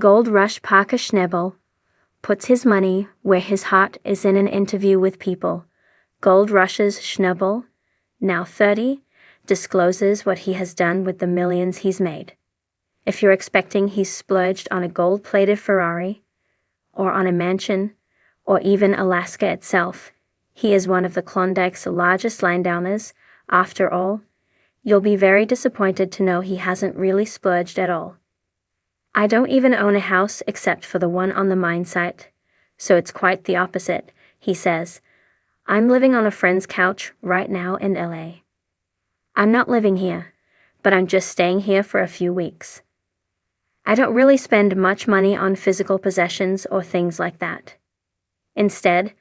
Gold Rush Parker Schnabel puts his money where his heart is in an interview with People. Gold Rush's Schnabel, now 30, discloses what he has done with the millions he's made. If you're expecting he's splurged on a gold-plated Ferrari, or on a mansion, or even Alaska itself, he is one of the Klondike's largest landowners. After all, you'll be very disappointed to know he hasn't really splurged at all. I don't even own a house except for the one on the mine site, so it's quite the opposite, he says. I'm living on a friend's couch right now in LA. I'm not living here, but I'm just staying here for a few weeks. I don't really spend much money on physical possessions or things like that. Instead,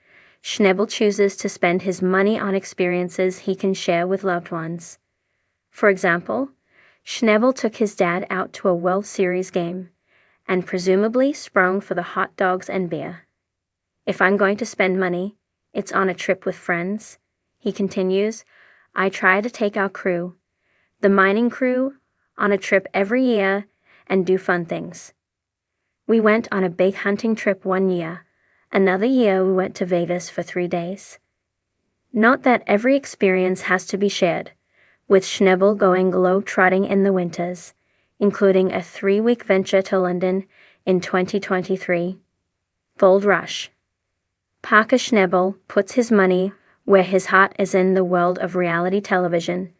Schnabel chooses to spend his money on experiences he can share with loved ones. For example, Schnabel took his dad out to a World Series game, and presumably sprung for the hot dogs and beer. If I'm going to spend money, it's on a trip with friends, he continues. I try to take our crew, the mining crew, on a trip every year and do fun things. We went on a big hunting trip one year. Another year we went to Vegas for 3 days. Not that every experience has to be shared, with Schnabel going globe-trotting in the winters, including a 3-week venture to London in 2023. Gold Rush. Parker Schnabel puts his money where his heart is in the world of reality television.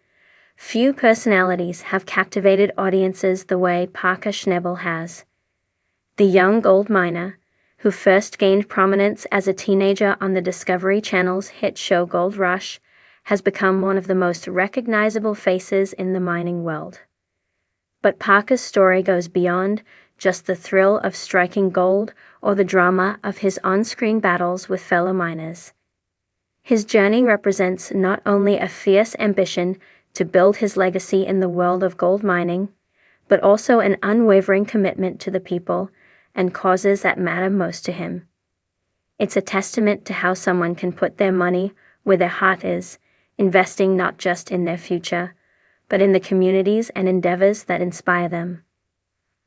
Few personalities have captivated audiences the way Parker Schnabel has. The young gold miner, who first gained prominence as a teenager on the Discovery Channel's hit show Gold Rush, has become one of the most recognizable faces in the mining world. But Parker's story goes beyond just the thrill of striking gold or the drama of his on-screen battles with fellow miners. His journey represents not only a fierce ambition to build his legacy in the world of gold mining, but also an unwavering commitment to the people and causes that matter most to him. It's a testament to how someone can put their money where their heart is, investing not just in their future, but in the communities and endeavors that inspire them.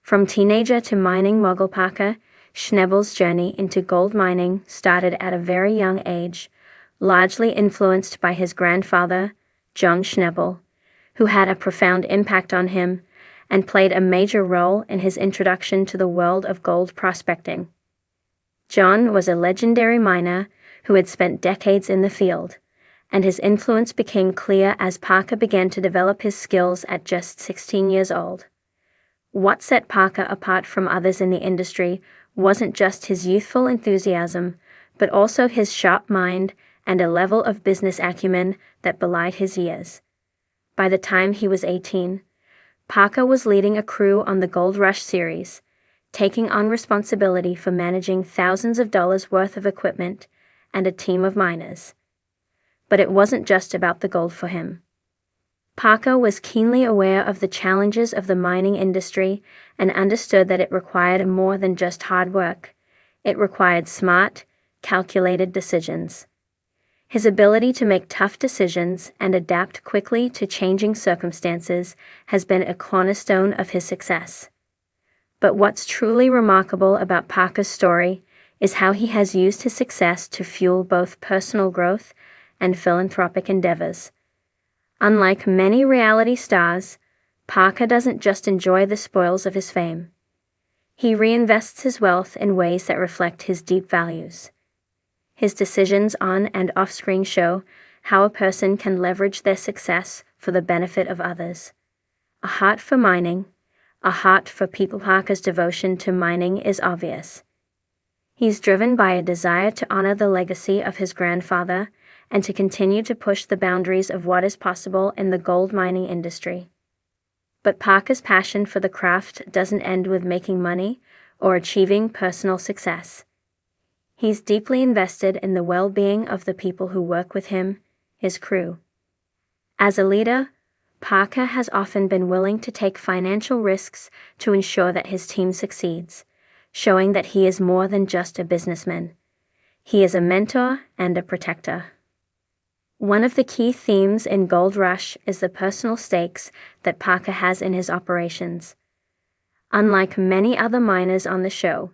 From teenager to mining mogul, Parker Schnabel's journey into gold mining started at a very young age, largely influenced by his grandfather, John Schnabel, who had a profound impact on him and played a major role in his introduction to the world of gold prospecting. John was a legendary miner who had spent decades in the field, and his influence became clear as Parker began to develop his skills at just 16 years old. What set Parker apart from others in the industry wasn't just his youthful enthusiasm, but also his sharp mind and a level of business acumen that belied his years. By the time he was 18, Parker was leading a crew on the Gold Rush series, taking on responsibility for managing thousands of dollars worth of equipment and a team of miners. But it wasn't just about the gold for him. Parker was keenly aware of the challenges of the mining industry and understood that it required more than just hard work. It required smart, calculated decisions. His ability to make tough decisions and adapt quickly to changing circumstances has been a cornerstone of his success. But what's truly remarkable about Parker's story is how he has used his success to fuel both personal growth and philanthropic endeavors. Unlike many reality stars, Parker doesn't just enjoy the spoils of his fame. He reinvests his wealth in ways that reflect his deep values. His decisions on and off-screen show how a person can leverage their success for the benefit of others. A heart for mining, a heart for people. Parker's devotion to mining is obvious. He's driven by a desire to honor the legacy of his grandfather and to continue to push the boundaries of what is possible in the gold mining industry. But Parker's passion for the craft doesn't end with making money or achieving personal success. He's deeply invested in the well-being of the people who work with him, his crew. As a leader, Parker has often been willing to take financial risks to ensure that his team succeeds, showing that he is more than just a businessman. He is a mentor and a protector. One of the key themes in Gold Rush is the personal stakes that Parker has in his operations. Unlike many other miners on the show,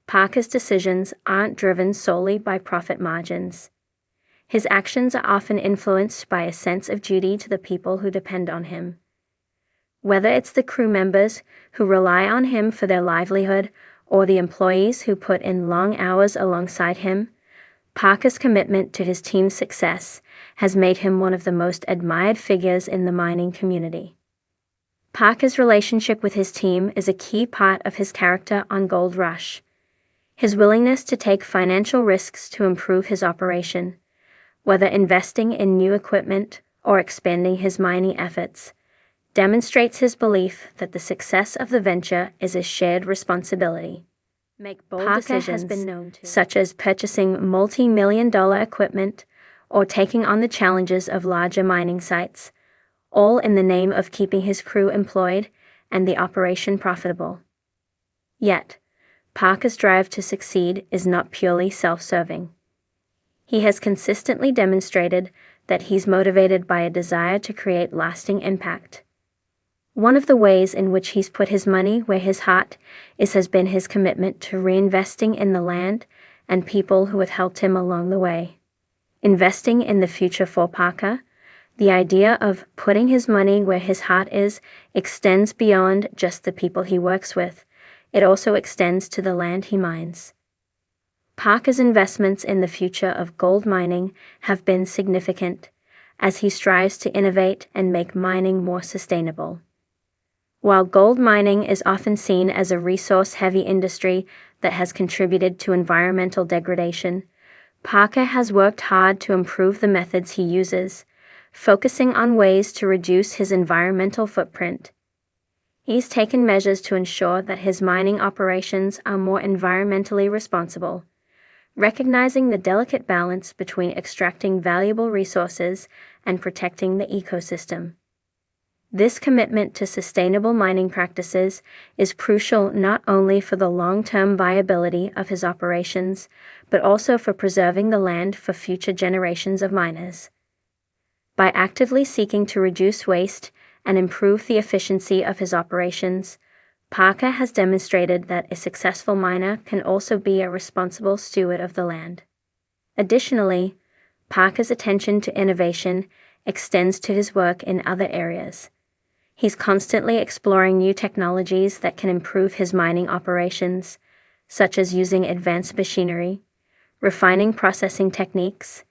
Parker's decisions aren't driven solely by profit margins. His actions are often influenced by a sense of duty to the people who depend on him. Whether it's the crew members who rely on him for their livelihood or the employees who put in long hours alongside him, Parker's commitment to his team's success has made him one of the most admired figures in the mining community. Parker's relationship with his team is a key part of his character on Gold Rush. His willingness to take financial risks to improve his operation, whether investing in new equipment or expanding his mining efforts, demonstrates his belief that the success of the venture is a shared responsibility. Parker has been known to, such as purchasing multi-million-dollar equipment or taking on the challenges of larger mining sites, all in the name of keeping his crew employed and the operation profitable. Yet, Parker's drive to succeed is not purely self-serving. He has consistently demonstrated that he's motivated by a desire to create lasting impact. One of the ways in which he's put his money where his heart has been his commitment to reinvesting in the land and people who have helped him along the way. Investing in the future for Parker, the idea of putting his money where his heart is extends beyond just the people he works with. It also extends to the land he mines. Parker's investments in the future of gold mining have been significant, as he strives to innovate and make mining more sustainable. While gold mining is often seen as a resource-heavy industry that has contributed to environmental degradation, Parker has worked hard to improve the methods he uses, focusing on ways to reduce his environmental footprint. He's taken measures to ensure that his mining operations are more environmentally responsible, recognizing the delicate balance between extracting valuable resources and protecting the ecosystem. This commitment to sustainable mining practices is crucial not only for the long-term viability of his operations, but also for preserving the land for future generations of miners. By actively seeking to reduce waste and improve the efficiency of his operations, Parker has demonstrated that a successful miner can also be a responsible steward of the land. Additionally, Parker's attention to innovation extends to his work in other areas. He's constantly exploring new technologies that can improve his mining operations, such as using advanced machinery, refining processing techniques,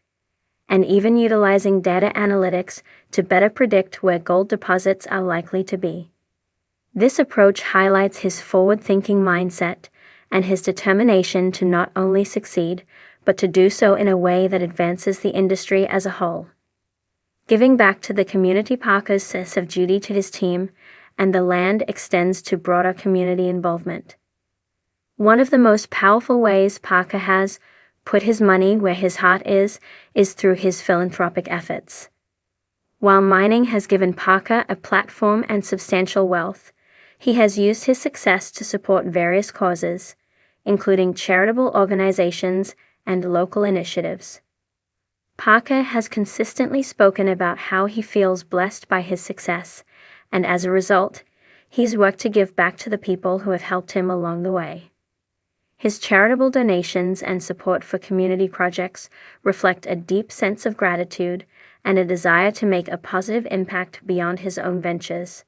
and even utilizing data analytics to better predict where gold deposits are likely to be. This approach highlights his forward-thinking mindset and his determination to not only succeed, but to do so in a way that advances the industry as a whole. Giving back to the community, Parker's sense of duty to his team and the land extends to broader community involvement. One of the most powerful ways Parker has put his money where his heart is through his philanthropic efforts. While mining has given Parker a platform and substantial wealth, he has used his success to support various causes, including charitable organizations and local initiatives. Parker has consistently spoken about how he feels blessed by his success, and as a result, he's worked to give back to the people who have helped him along the way. His charitable donations and support for community projects reflect a deep sense of gratitude and a desire to make a positive impact beyond his own ventures.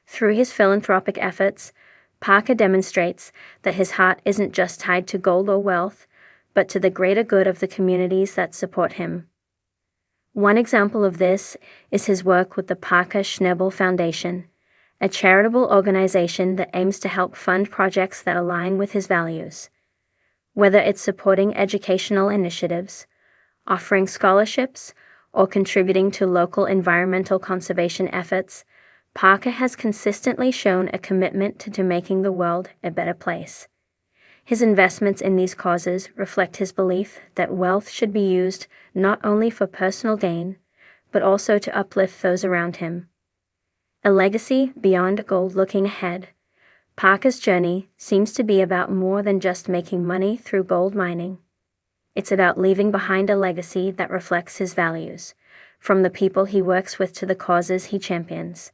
Through his philanthropic efforts, Parker demonstrates that his heart isn't just tied to gold or wealth, but to the greater good of the communities that support him. One example of this is his work with the Parker Schnabel Foundation, a charitable organization that aims to help fund projects that align with his values. Whether it's supporting educational initiatives, offering scholarships, or contributing to local environmental conservation efforts, Parker has consistently shown a commitment to making the world a better place. His investments in these causes reflect his belief that wealth should be used not only for personal gain, but also to uplift those around him. A legacy beyond gold. Looking ahead, Parker's journey seems to be about more than just making money through gold mining. It's about leaving behind a legacy that reflects his values, from the people he works with to the causes he champions.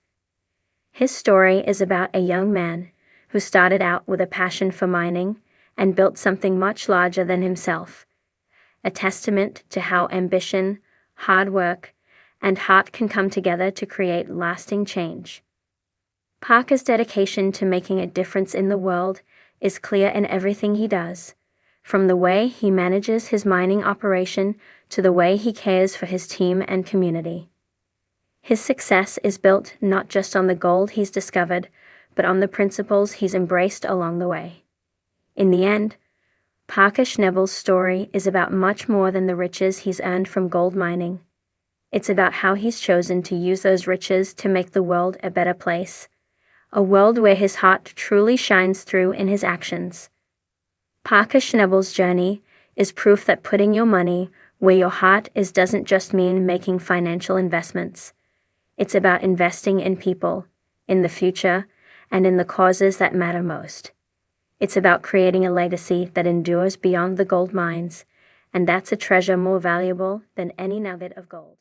His story is about a young man who started out with a passion for mining and built something much larger than himself. A testament to how ambition, hard work, and heart can come together to create lasting change. Parker's dedication to making a difference in the world is clear in everything he does, from the way he manages his mining operation to the way he cares for his team and community. His success is built not just on the gold he's discovered, but on the principles he's embraced along the way. In the end, Parker Schnabel's story is about much more than the riches he's earned from gold mining. It's about how he's chosen to use those riches to make the world a better place, a world where his heart truly shines through in his actions. Parker Schnabel's journey is proof that putting your money where your heart is doesn't just mean making financial investments. It's about investing in people, in the future, and in the causes that matter most. It's about creating a legacy that endures beyond the gold mines, and that's a treasure more valuable than any nugget of gold.